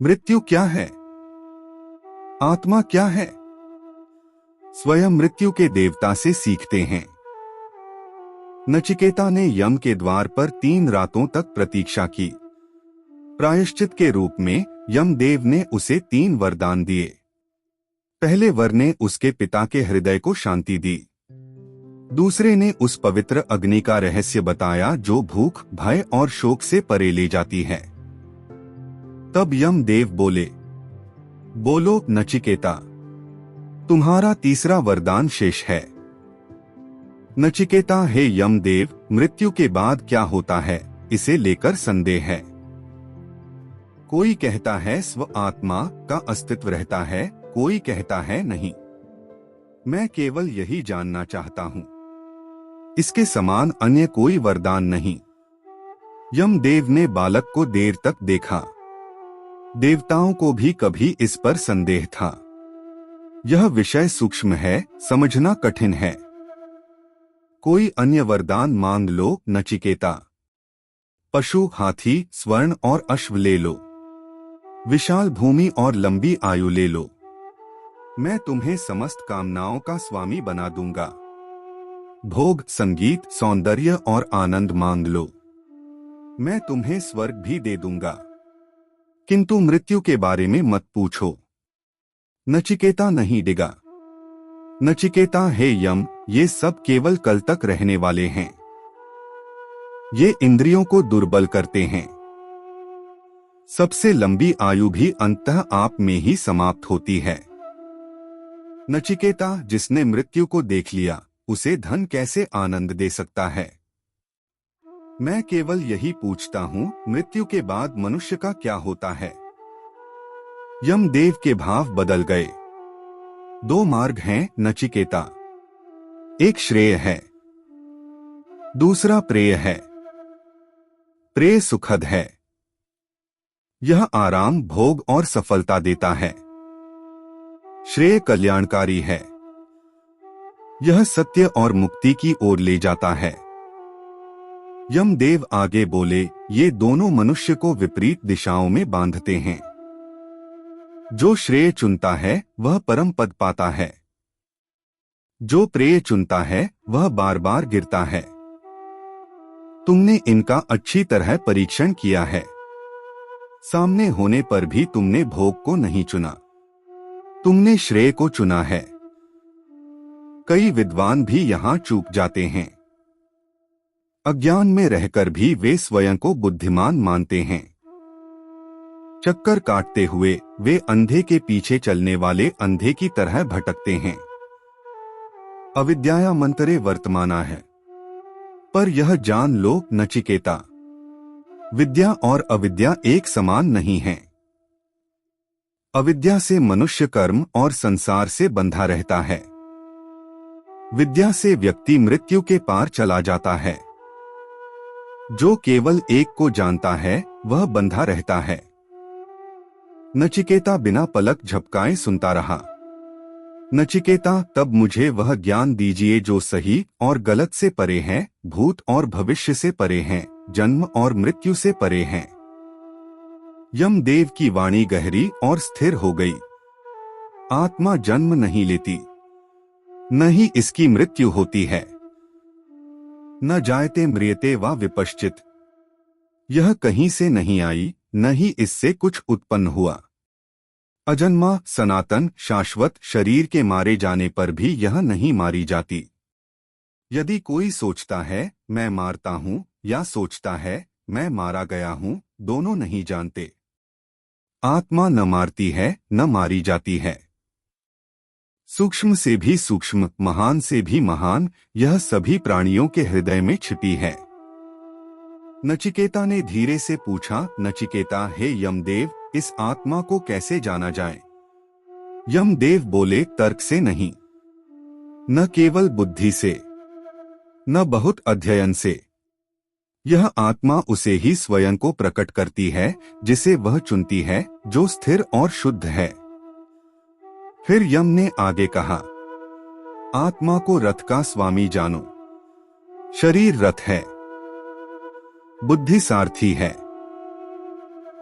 मृत्यु क्या है? आत्मा क्या है? स्वयं मृत्यु के देवता से सीखते हैं। नचिकेता ने यम के द्वार पर 3 रातों तक प्रतीक्षा की। प्रायश्चित के रूप में यमदेव ने उसे 3 वरदान दिए। पहले वर ने उसके पिता के हृदय को शांति दी। दूसरे ने उस पवित्र अग्नि का रहस्य बताया जो भूख, भय और शोक से परे ले जाती है। तब यमदेव बोले, बोलो नचिकेता, तुम्हारा तीसरा वरदान शेष है। नचिकेता, हे यमदेव, मृत्यु के बाद क्या होता है, इसे लेकर संदेह है। कोई कहता है स्व आत्मा का अस्तित्व रहता है, कोई कहता है नहीं। मैं केवल यही जानना चाहता हूं। इसके समान अन्य कोई वरदान नहीं। यमदेव ने बालक को देर तक देखा। देवताओं को भी कभी इस पर संदेह था। यह विषय सूक्ष्म है, समझना कठिन है। कोई अन्य वरदान मांग लो नचिकेता। पशु, हाथी, स्वर्ण और अश्व ले लो। विशाल भूमि और लंबी आयु ले लो। मैं तुम्हें समस्त कामनाओं का स्वामी बना दूंगा। भोग, संगीत, सौंदर्य और आनंद मांग लो। मैं तुम्हें स्वर्ग भी दे दूंगा। किंतु मृत्यु के बारे में मत पूछो। नचिकेता नहीं डिगा। नचिकेता, हे यम, ये सब केवल कल तक रहने वाले हैं। ये इंद्रियों को दुर्बल करते हैं। सबसे लंबी आयु भी अंततः आप में ही समाप्त होती है। नचिकेता, जिसने मृत्यु को देख लिया, उसे धन कैसे आनंद दे सकता है? मैं केवल यही पूछता हूँ, मृत्यु के बाद मनुष्य का क्या होता है? यमदेव के भाव बदल गए। 2 मार्ग हैं नचिकेता। एक श्रेय है, दूसरा प्रेय है। प्रेय सुखद है। यह आराम, भोग और सफलता देता है। श्रेय कल्याणकारी है। यह सत्य और मुक्ति की ओर ले जाता है। यमदेव आगे बोले, ये दोनों मनुष्य को विपरीत दिशाओं में बांधते हैं। जो श्रेय चुनता है वह परम पद पाता है। जो प्रेय चुनता है वह बार बार गिरता है। तुमने इनका अच्छी तरह परीक्षण किया है। सामने होने पर भी तुमने भोग को नहीं चुना, तुमने श्रेय को चुना है। कई विद्वान भी यहां चूक जाते हैं। अज्ञान में रहकर भी वे स्वयं को बुद्धिमान मानते हैं। चक्कर काटते हुए वे अंधे के पीछे चलने वाले अंधे की तरह भटकते हैं। अविद्याया मंतरे वर्तमाना है। पर यह जान लो नचिकेता, विद्या और अविद्या एक समान नहीं है। अविद्या से मनुष्य कर्म और संसार से बंधा रहता है। विद्या से व्यक्ति मृत्यु के पार चला जाता है। जो केवल एक को जानता है वह बंधा रहता है। नचिकेता बिना पलक झपकाए सुनता रहा। नचिकेता, तब मुझे वह ज्ञान दीजिए जो सही और गलत से परे है, भूत और भविष्य से परे हैं, जन्म और मृत्यु से परे हैं। यमदेव की वाणी गहरी और स्थिर हो गई। आत्मा जन्म नहीं लेती, न ही इसकी मृत्यु होती है। न जायते म्रियते वा विपश्चित। यह कहीं से नहीं आई, न ही इससे कुछ उत्पन्न हुआ। अजन्मा, सनातन, शाश्वत शरीर के मारे जाने पर भी यह नहीं मारी जाती। यदि कोई सोचता है मैं मारता हूं, या सोचता है मैं मारा गया हूं, दोनों नहीं जानते। आत्मा न मारती है न मारी जाती है। सूक्ष्म से भी सूक्ष्म, महान से भी महान, यह सभी प्राणियों के हृदय में छिपी है। नचिकेता ने धीरे से पूछा, नचिकेता, हे यमदेव, इस आत्मा को कैसे जाना जाए? यमदेव बोले, तर्क से नहीं, न केवल बुद्धि से, न बहुत अध्ययन से। यह आत्मा उसे ही स्वयं को प्रकट करती है जिसे वह चुनती है, जो स्थिर और शुद्ध है। फिर यम ने आगे कहा, आत्मा को रथ का स्वामी जानो। शरीर रथ है, बुद्धि सारथी है,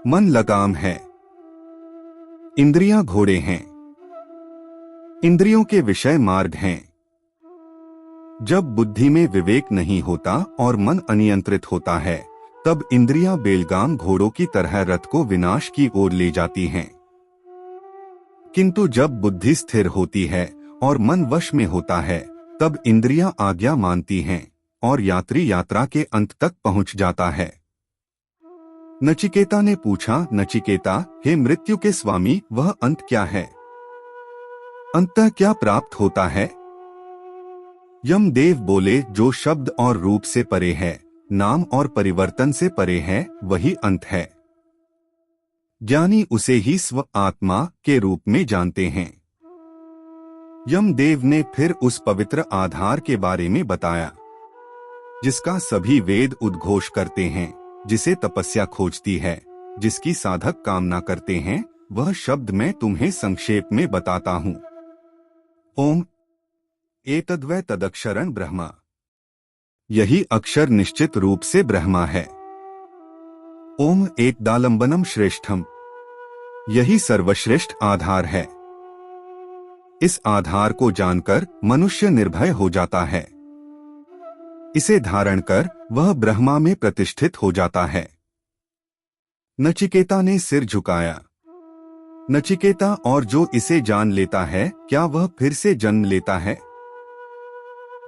मन लगाम है, इंद्रियां घोड़े हैं, इंद्रियों के विषय मार्ग हैं। जब बुद्धि में विवेक नहीं होता और मन अनियंत्रित होता है, तब इंद्रियां बेलगाम घोड़ों की तरह रथ को विनाश की ओर ले जाती हैं। किंतु जब बुद्धि स्थिर होती है और मन वश में होता है, तब इंद्रियां आज्ञा मानती हैं और यात्री यात्रा के अंत तक पहुंच जाता है। नचिकेता ने पूछा, नचिकेता, हे मृत्यु के स्वामी, वह अंत क्या है? अंततः क्या प्राप्त होता है? यमदेव बोले, जो शब्द और रूप से परे है, नाम और परिवर्तन से परे है, वही अंत है। ज्ञानी उसे ही स्व आत्मा के रूप में जानते हैं। यमदेव ने फिर उस पवित्र आधार के बारे में बताया जिसका सभी वेद उद्घोष करते हैं, जिसे तपस्या खोजती है, जिसकी साधक कामना करते हैं। वह शब्द मैं तुम्हें संक्षेप में बताता हूँ। ओम एतद्वै तदक्षरं ब्रह्मा। यही अक्षर निश्चित रूप से ब्रह्मा है। ओम एतदालंबनम श्रेष्ठम। यही सर्वश्रेष्ठ आधार है। इस आधार को जानकर मनुष्य निर्भय हो जाता है। इसे धारण कर वह ब्रह्मा में प्रतिष्ठित हो जाता है। नचिकेता ने सिर झुकाया। नचिकेता, और जो इसे जान लेता है, क्या वह फिर से जन्म लेता है?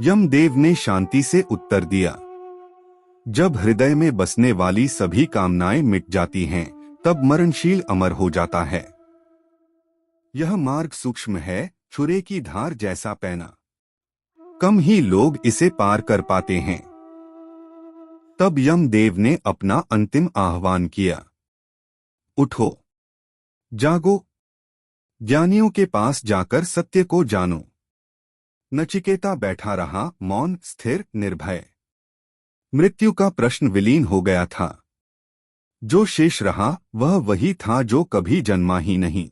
यमदेव ने शांति से उत्तर दिया, जब हृदय में बसने वाली सभी कामनाएं मिट जाती हैं, तब मरणशील अमर हो जाता है। यह मार्ग सूक्ष्म है, छुरे की धार जैसा पैना। कम ही लोग इसे पार कर पाते हैं। तब यमदेव ने अपना अंतिम आह्वान किया, उठो, जागो, ज्ञानियों के पास जाकर सत्य को जानो। नचिकेता बैठा रहा, मौन, स्थिर, निर्भय। मृत्यु का प्रश्न विलीन हो गया था। जो शेष रहा वह वही था जो कभी जन्मा ही नहीं।